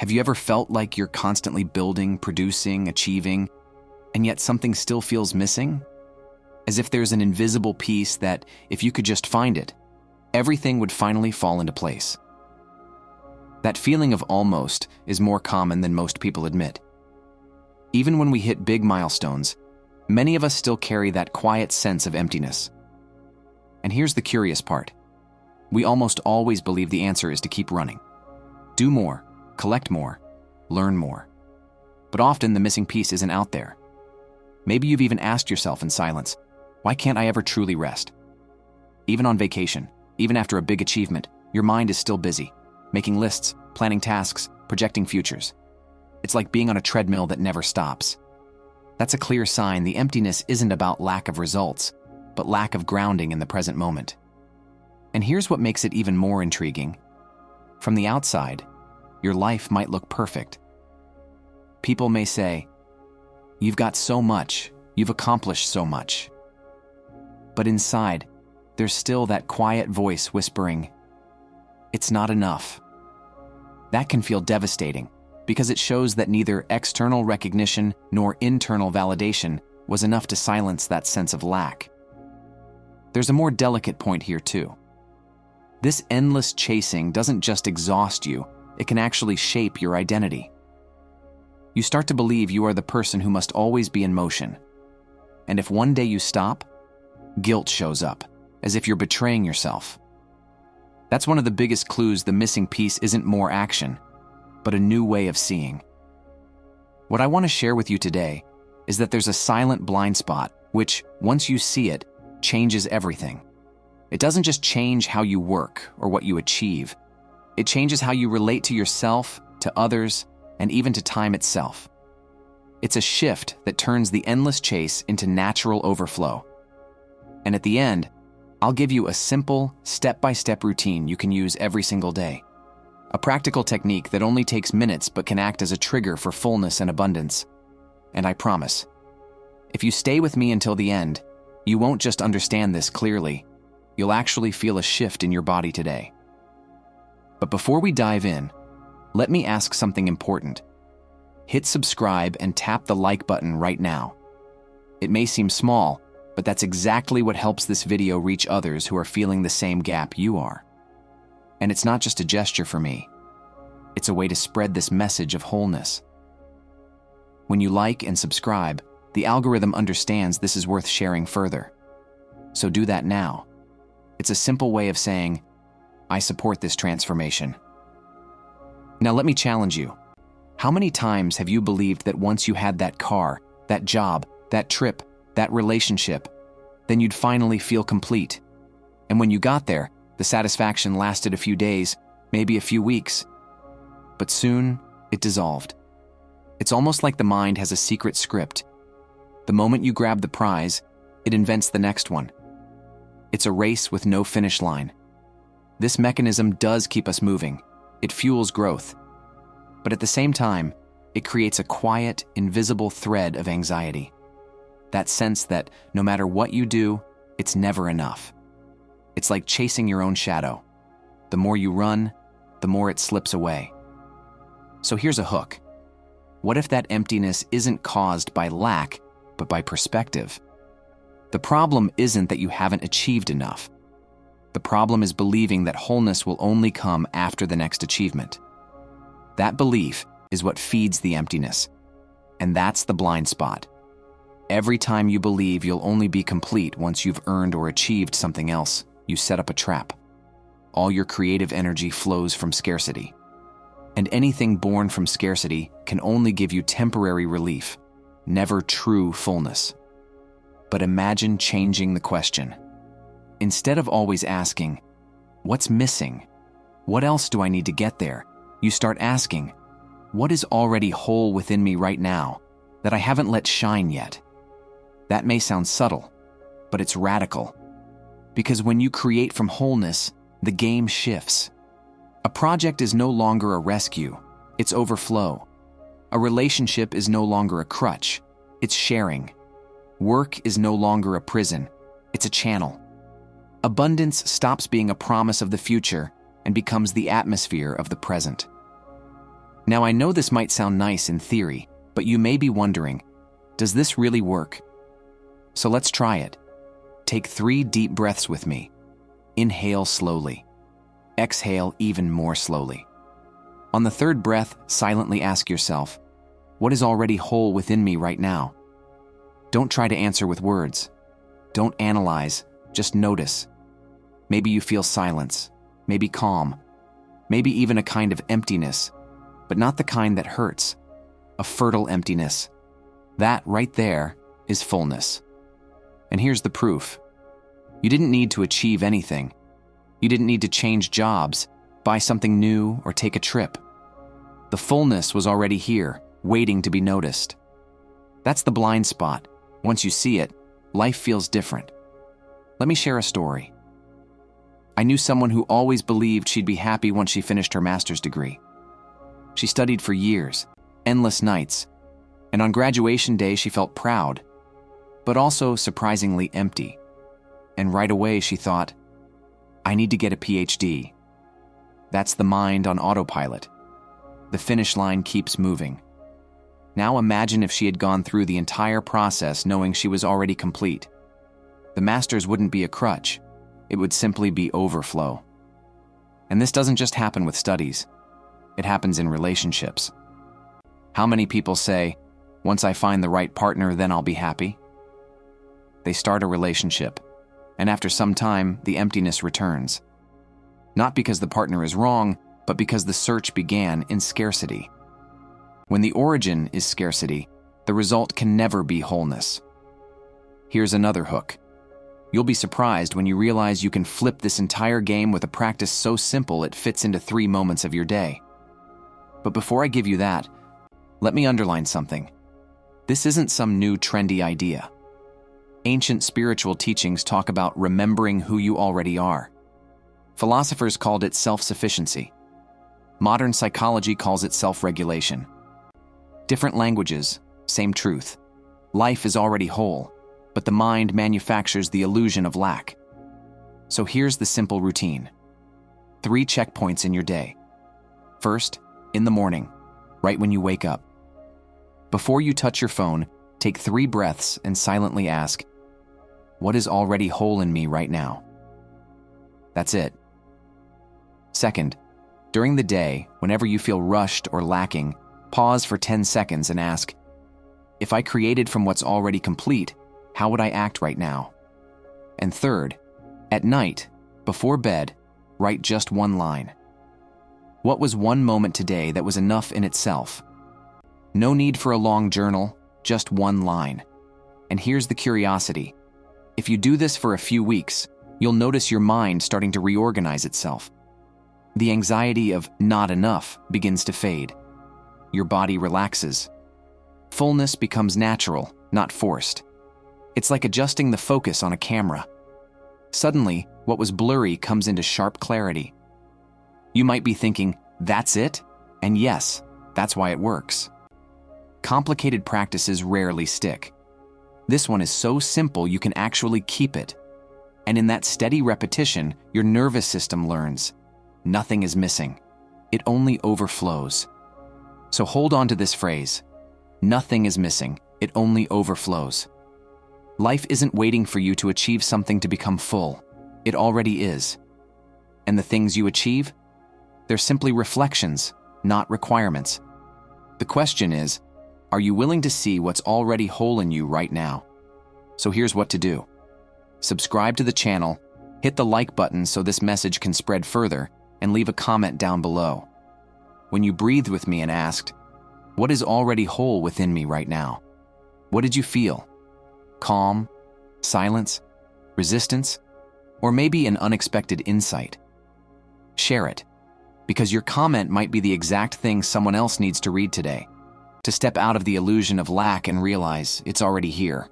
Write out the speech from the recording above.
Have you ever felt like you're constantly building, producing, achieving, and yet something still feels missing? As if there's an invisible piece that, if you could just find it, everything would finally fall into place. That feeling of almost is more common than most people admit. Even when we hit big milestones, many of us still carry that quiet sense of emptiness. And here's the curious part. We almost always believe the answer is to keep running. Do more, collect more, learn more. But often the missing piece isn't out there. Maybe you've even asked yourself in silence, why can't I ever truly rest? Even on vacation, even after a big achievement, your mind is still busy, making lists, planning tasks, projecting futures. It's like being on a treadmill that never stops. That's a clear sign the emptiness isn't about lack of results, but lack of grounding in the present moment. And here's what makes it even more intriguing. From the outside, your life might look perfect. People may say, "You've got so much, you've accomplished so much." But inside, there's still that quiet voice whispering, "It's not enough." That can feel devastating because it shows that neither external recognition nor internal validation was enough to silence that sense of lack. There's a more delicate point here too. This endless chasing doesn't just exhaust you, it can actually shape your identity. You start to believe you are the person who must always be in motion. And if one day you stop, guilt shows up, as if you're betraying yourself. That's one of the biggest clues the missing piece isn't more action, but a new way of seeing. What I want to share with you today is that there's a silent blind spot, which, once you see it, changes everything. It doesn't just change how you work or what you achieve. It changes how you relate to yourself, to others, and even to time itself. It's a shift that turns the endless chase into natural overflow. And at the end, I'll give you a simple, step-by-step routine you can use every single day. A practical technique that only takes minutes but can act as a trigger for fullness and abundance. And I promise, if you stay with me until the end, you won't just understand this clearly, you'll actually feel a shift in your body today. But before we dive in, let me ask something important. Hit subscribe and tap the like button right now. It may seem small, but that's exactly what helps this video reach others who are feeling the same gap you are. And it's not just a gesture for me. It's a way to spread this message of wholeness. When you like and subscribe, the algorithm understands this is worth sharing further. So do that now. It's a simple way of saying, I support this transformation. Now let me challenge you. How many times have you believed that once you had that car, that job, that trip, that relationship, then you'd finally feel complete? And when you got there, the satisfaction lasted a few days, maybe a few weeks. But soon, it dissolved. It's almost like the mind has a secret script. The moment you grab the prize, it invents the next one. It's a race with no finish line. This mechanism does keep us moving. It fuels growth. But at the same time, it creates a quiet, invisible thread of anxiety. That sense that no matter what you do, it's never enough. It's like chasing your own shadow. The more you run, the more it slips away. So here's a hook. What if that emptiness isn't caused by lack, but by perspective? The problem isn't that you haven't achieved enough. The problem is believing that wholeness will only come after the next achievement. That belief is what feeds the emptiness. And that's the blind spot. Every time you believe you'll only be complete once you've earned or achieved something else, you set up a trap. All your creative energy flows from scarcity. And anything born from scarcity can only give you temporary relief, never true fullness. But imagine changing the question. Instead of always asking, what's missing? What else do I need to get there? You start asking, what is already whole within me right now that I haven't let shine yet? That may sound subtle, but it's radical. Because when you create from wholeness, the game shifts. A project is no longer a rescue, it's overflow. A relationship is no longer a crutch, it's sharing. Work is no longer a prison, it's a channel. Abundance stops being a promise of the future and becomes the atmosphere of the present. Now, I know this might sound nice in theory, but you may be wondering, does this really work? So let's try it. Take 3 deep breaths with me. Inhale slowly. Exhale even more slowly. On the 3rd breath, silently ask yourself, what is already whole within me right now? Don't try to answer with words. Don't analyze, just notice. Maybe you feel silence, maybe calm, maybe even a kind of emptiness, but not the kind that hurts. A fertile emptiness. That right there is fullness. And here's the proof. You didn't need to achieve anything. You didn't need to change jobs, buy something new, or take a trip. The fullness was already here, waiting to be noticed. That's the blind spot. Once you see it, life feels different. Let me share a story. I knew someone who always believed she'd be happy once she finished her master's degree. She studied for years, endless nights, and on graduation day she felt proud, but also surprisingly empty. And right away she thought, I need to get a PhD. That's the mind on autopilot. The finish line keeps moving. Now imagine if she had gone through the entire process knowing she was already complete. The master's wouldn't be a crutch. It would simply be overflow. And this doesn't just happen with studies. It happens in relationships. How many people say, once I find the right partner, then I'll be happy? They start a relationship, and after some time, the emptiness returns. Not because the partner is wrong, but because the search began in scarcity. When the origin is scarcity, the result can never be wholeness. Here's another hook. You'll be surprised when you realize you can flip this entire game with a practice so simple it fits into 3 moments of your day. But before I give you that, let me underline something. This isn't some new trendy idea. Ancient spiritual teachings talk about remembering who you already are. Philosophers called it self-sufficiency. Modern psychology calls it self-regulation. Different languages, same truth. Life is already whole, but the mind manufactures the illusion of lack. So here's the simple routine. 3 checkpoints in your day. First, in the morning, right when you wake up. Before you touch your phone, take 3 breaths and silently ask, what is already whole in me right now? That's it. Second, during the day, whenever you feel rushed or lacking, pause for 10 seconds and ask, if I created from what's already complete, how would I act right now? And third, at night, before bed, write just 1 line. What was 1 moment today that was enough in itself? No need for a long journal, just 1 line. And here's the curiosity. If you do this for a few weeks, you'll notice your mind starting to reorganize itself. The anxiety of not enough begins to fade. Your body relaxes. Fullness becomes natural, not forced. It's like adjusting the focus on a camera. Suddenly, what was blurry comes into sharp clarity. You might be thinking, that's it? And yes, that's why it works. Complicated practices rarely stick. This one is so simple you can actually keep it. And in that steady repetition, your nervous system learns. Nothing is missing. It only overflows. So hold on to this phrase. Nothing is missing. It only overflows. Life isn't waiting for you to achieve something to become full. It already is. And the things you achieve? They're simply reflections, not requirements. The question is, are you willing to see what's already whole in you right now? So here's what to do. Subscribe to the channel, hit the like button so this message can spread further, and leave a comment down below. When you breathed with me and asked, what is already whole within me right now? What did you feel? Calm? Silence? Resistance? Or maybe an unexpected insight? Share it, because your comment might be the exact thing someone else needs to read today, to step out of the illusion of lack and realize it's already here.